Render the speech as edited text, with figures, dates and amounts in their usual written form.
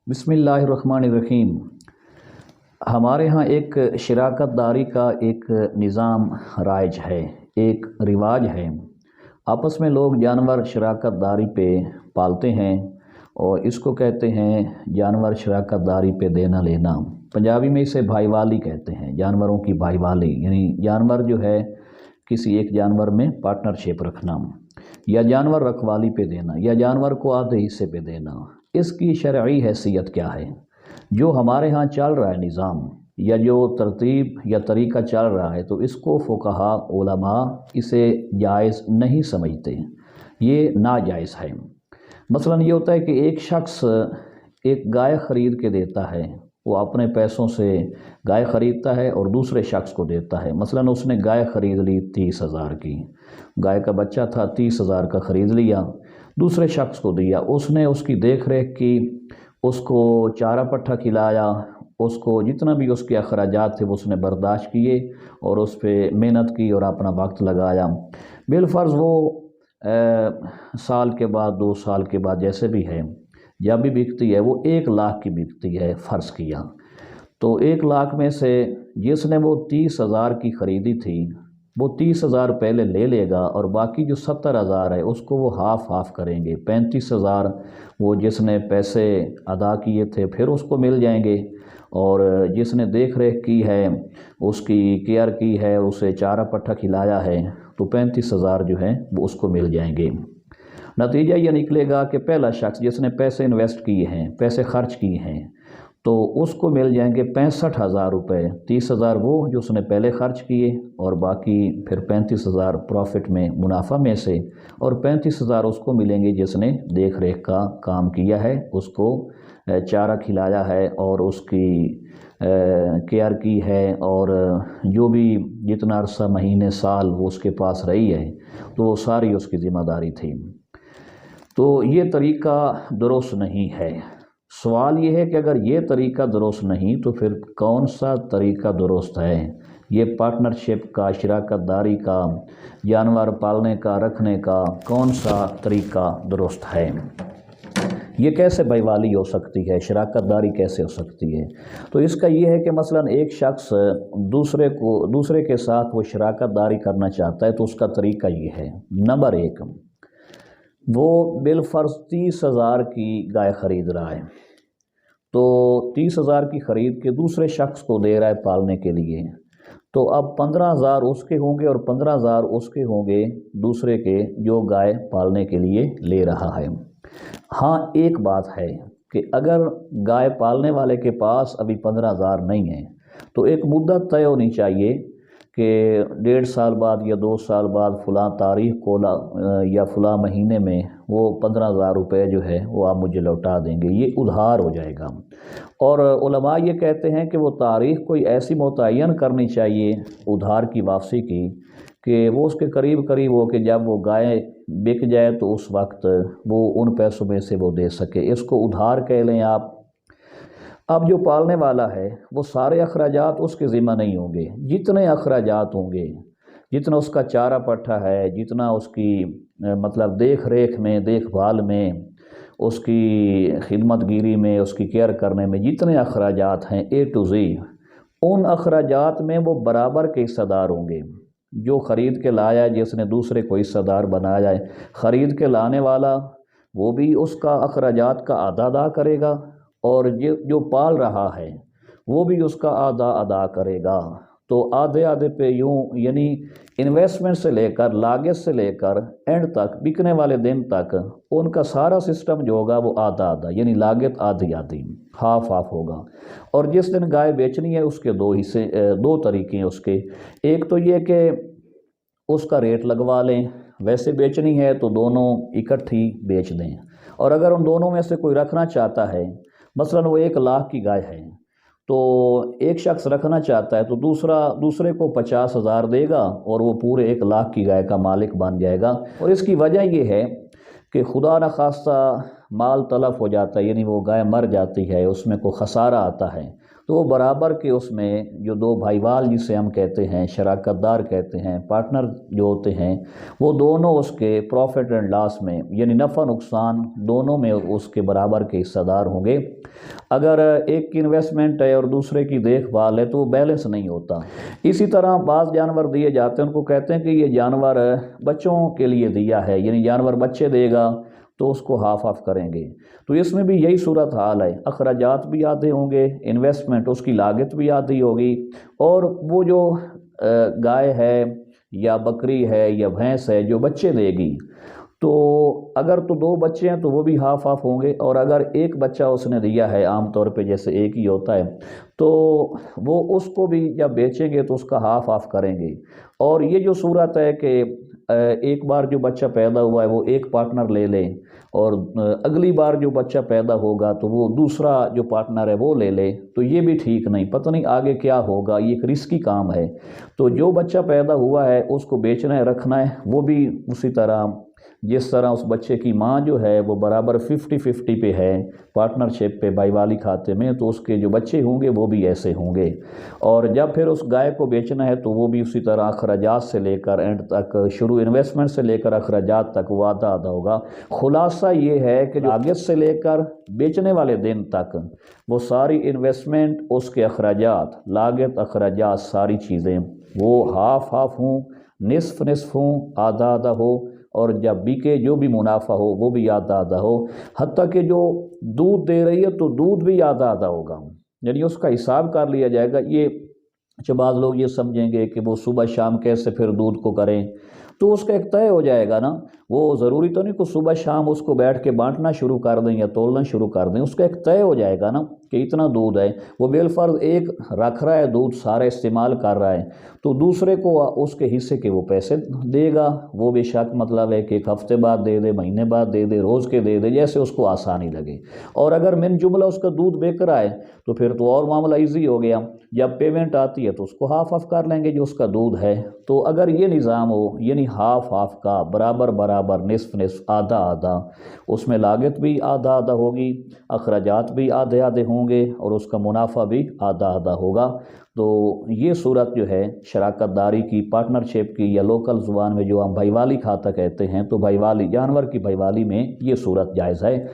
बिस्मिल्लाहिर्रहमानिर्रहीम। हमारे यहाँ एक शराकत दारी का एक निज़ाम राइज है, एक रिवाज है। आपस में लोग जानवर शराकत दारी पे पालते हैं और इसको कहते हैं जानवर शराकत दारी पे देना लेना। पंजाबी में इसे भाईवाली कहते हैं, जानवरों की भाईवाली, यानी जानवर जो है किसी एक जानवर में पार्टनरशिप रखना, या जानवर रखवाली पे देना, या जानवर को आधे हिस्से पे देना। इसकी शरई हैसियत क्या है? जो हमारे यहाँ चल रहा है निज़ाम, या जो तरतीब या तरीक़ा चल रहा है, तो इसको फ़ुक़हा उलमा इसे जायज़ नहीं समझते, ये नाजायज़ है। मसलन ये होता है कि एक शख्स एक गाय ख़रीद के देता है, वो अपने पैसों से गाय ख़रीदता है और दूसरे शख्स को देता है। मसलन उसने गाय ख़रीद ली 30,000 की, गाय का बच्चा था 30,000 का ख़रीद लिया, दूसरे शख्स को दिया। उसने उसकी देख रेख की, उसको चारा पट्ठा खिलाया, उसको जितना भी उसके अखराजात थे वो उसने बर्दाश्त किए और उस पर मेहनत की और अपना वक्त लगाया। बिलफ़र्ज़ वो साल के बाद 2 साल के बाद जैसे भी है, जब भी बिकती है वो 1 लाख की बिकती है फ़र्ज़ किया, तो 1 लाख में से जिसने वो 30,000 की ख़रीदी थी वो 30,000 पहले ले लेगा और बाकी जो 70,000 है उसको वो हाफ़ करेंगे। 35,000 वो जिसने पैसे अदा किए थे फिर उसको मिल जाएंगे, और जिसने देख रेख की है, उसकी केयर की है, उसे चारा पट्ठा खिलाया है, तो 35,000 जो है वो उसको मिल जाएंगे। नतीजा ये निकलेगा कि पहला शख्स जिसने पैसे इन्वेस्ट किए हैं, पैसे खर्च किए हैं, तो उसको मिल जाएंगे 65,000 रुपये। 30,000 वो जो उसने पहले खर्च किए और बाकी फिर 35,000 प्रॉफिट में, मुनाफा में से, और 35,000 उसको मिलेंगे जिसने देख रेख का काम किया है, उसको चारा खिलाया है और उसकी केयर की है, और जो भी जितना अरसा, महीने, साल वो उसके पास रही है, तो वो सारी उसकी ज़िम्मेदारी थी। तो ये तरीक़ा दुरुस्त नहीं है। सवाल ये है कि अगर ये तरीक़ा दुरुस्त नहीं तो फिर कौन सा तरीक़ा दुरुस्त है? ये पार्टनरशिप का, शराकत दारी का, जानवर पालने का, रखने का कौन सा तरीक़ा दुरुस्त है? ये कैसे भाईवाली हो सकती है, शराकत दारी कैसे हो सकती है? तो इसका ये है कि मसलन एक शख्स दूसरे के साथ वो शराकत दारी करना चाहता है, तो उसका तरीक़ा ये है। नंबर 1, वो बिलफ़र्ज़ 30,000 की गाय ख़रीद रहा है, तो 30,000 की ख़रीद के दूसरे शख्स को दे रहा है पालने के लिए, तो अब 15,000 उसके होंगे और 15,000 उसके होंगे दूसरे के जो गाय पालने के लिए ले रहा है। हाँ, एक बात है कि अगर गाय पालने वाले के पास अभी 15,000 नहीं है, तो एक मुद्दत तय होनी चाहिए कि 1.5 साल बाद या 2 साल बाद फ़लाँ तारीख़ को या फ़लाँ महीने में वो 15,000 रुपये जो है वो आप मुझे लौटा देंगे, ये उधार हो जाएगा। और उलमा ये कहते हैं कि वो तारीख़ कोई ऐसी मुतय्यन करनी चाहिए उधार की वापसी की कि वो उसके करीब करीब हो कि जब वो गाय बिक जाए तो उस वक्त वो उन पैसों में से वो दे सके। इसको उधार कह लें आप। अब जो पालने वाला है वो सारे अखराजात उसके ज़िम्मा नहीं होंगे। जितने अखराजात होंगे, जितना उसका चारा पट्ठा है, जितना उसकी मतलब देख रेख में, देखभाल में, उसकी खिदमतगिरी में, उसकी केयर करने में जितने अखराजात हैं A to Z, उन अखराजात में वो बराबर के हिस्सेदार होंगे। जो ख़रीद के लाया है, जिसने दूसरे को हिस्सेदार बनाया है, ख़रीद के लाने वाला वो भी उसका अखराजात का आधा अदा करेगा, और जो पाल रहा है वो भी उसका आधा अदा करेगा। तो आधे आधे पे यूँ, यानी इन्वेस्टमेंट से लेकर, लागत से लेकर एंड तक, बिकने वाले दिन तक उनका सारा सिस्टम जो होगा वो आधा आधा, यानी लागत आधी आधी, हाफ होगा। और जिस दिन गाय बेचनी है उसके 2 हिस्से, 2 तरीके हैं उसके। एक तो ये कि उसका रेट लगवा लें, वैसे बेचनी है तो दोनों इकट्ठी बेच दें। और अगर उन दोनों में से कोई रखना चाहता है, मसलन वो 1 लाख की गाय है, तो एक शख्स रखना चाहता है तो दूसरे को 50,000 देगा और वो पूरे 1 लाख की गाय का मालिक बन जाएगा। और इसकी वजह ये है कि खुदा न खास्ता مال تلف ہو جاتا ہے، یعنی وہ گائے مر جاتی ہے، اس میں کوئی خسارہ آتا ہے، تو وہ برابر کے اس میں جو دو بھائی وال جسے ہم کہتے ہیں، شراکت دار کہتے ہیں، پارٹنر جو ہوتے ہیں، وہ دونوں اس کے پروفٹ اینڈ لاس میں، یعنی نفع نقصان دونوں میں اس کے برابر کے حصہ دار ہوں گے۔ اگر ایک کی انویسٹمنٹ ہے اور دوسرے کی دیکھ بھال ہے تو وہ بیلنس نہیں ہوتا۔ اسی طرح بعض جانور دیے جاتے ہیں، ان کو کہتے ہیں کہ یہ جانور بچوں کے لیے دیا ہے، یعنی جانور بچے دے گا تو اس کو ہاف آف کریں گے۔ تو اس میں بھی یہی صورت حال ہے، اخراجات بھی آدھے ہوں گے، انویسٹمنٹ اس کی لاگت بھی آدھی ہوگی، اور وہ جو گائے ہے یا بکری ہے یا بھینس ہے جو بچے دے گی، تو اگر تو دو بچے ہیں تو وہ بھی ہاف آف ہوں گے، اور اگر ایک بچہ اس نے دیا ہے، عام طور پہ جیسے ایک ہی ہوتا ہے، تو وہ اس کو بھی جب بیچیں گے تو اس کا ہاف آف کریں گے۔ اور یہ جو صورت ہے کہ ایک بار جو بچہ پیدا ہوا ہے وہ ایک پارٹنر لے لے، اور اگلی بار جو بچہ پیدا ہوگا تو وہ دوسرا جو پارٹنر ہے وہ لے لے، تو یہ بھی ٹھیک نہیں، پتہ نہیں آگے کیا ہوگا، یہ ایک رسکی کام ہے۔ تو جو بچہ پیدا ہوا ہے اس کو بیچنا ہے، رکھنا ہے، وہ بھی اسی طرح جس طرح اس بچے کی ماں جو ہے وہ برابر 50-50 پہ ہے، پارٹنرشپ پہ بھائی والی کھاتے میں، تو اس کے جو بچے ہوں گے وہ بھی ایسے ہوں گے۔ اور جب پھر اس گائے کو بیچنا ہے تو وہ بھی اسی طرح اخراجات سے لے کر اینڈ تک، شروع انویسٹمنٹ سے لے کر اخراجات تک وہ آدھا آدھا ہوگا۔ خلاصہ یہ ہے کہ لاگت سے لے کر بیچنے والے دن تک وہ ساری انویسٹمنٹ، اس کے اخراجات، لاگت، اخراجات، ساری چیزیں وہ ہاف ہاف ہوں، نصف نصف ہوں، آدھا آدھا ہو، اور جب بیکے جو بھی منافع ہو وہ بھی آدھا آدھا ہو۔ حتیٰ کہ جو دودھ دے رہی ہے تو دودھ بھی آدھا آدھا ہوگا، یعنی اس کا حساب کر لیا جائے گا۔ یہ اچھا، بعض لوگ یہ سمجھیں گے کہ وہ صبح شام کیسے پھر دودھ کو کریں، تو اس کا ایک طے ہو جائے گا نا، وہ ضروری تو نہیں کہ صبح شام اس کو بیٹھ کے بانٹنا شروع کر دیں یا تولنا شروع کر دیں، اس کا ایک طے ہو جائے گا نا کہ اتنا دودھ ہے، وہ بالفرض ایک رکھ رہا ہے دودھ، سارا استعمال کر رہا ہے، تو دوسرے کو اس کے حصے کے وہ پیسے دے گا، وہ بے شک مطلب ہے کہ ایک ہفتے بعد دے دے، مہینے بعد دے دے، روز کے دے دے، جیسے اس کو آسانی لگے۔ اور اگر من جملہ اس کا دودھ بک رہا ہے تو پھر تو اور معاملہ ایزی ہو گیا، جب پیمنٹ آتی ہے تو اس کو ہاف آف کر لیں گے جو اس کا دودھ ہے۔ تو اگر یہ نظام ہو، یعنی ہاف آف کا، برابر برابر، نصف نصف، آدھا آدھا، اس میں لاگت بھی آدھا آدھا ہوگی، اخراجات بھی آدھے آدھے ہوں گے، اور اس کا منافع بھی آدھا آدھا ہوگا، تو یہ صورت جو ہے شراکت داری کی، پارٹنرشپ کی، یا لوکل زبان میں جو ہم بھائی والی کھاتا کہتے ہیں، تو بھائی والی جانور کی بھائی والی میں یہ صورت جائز ہے۔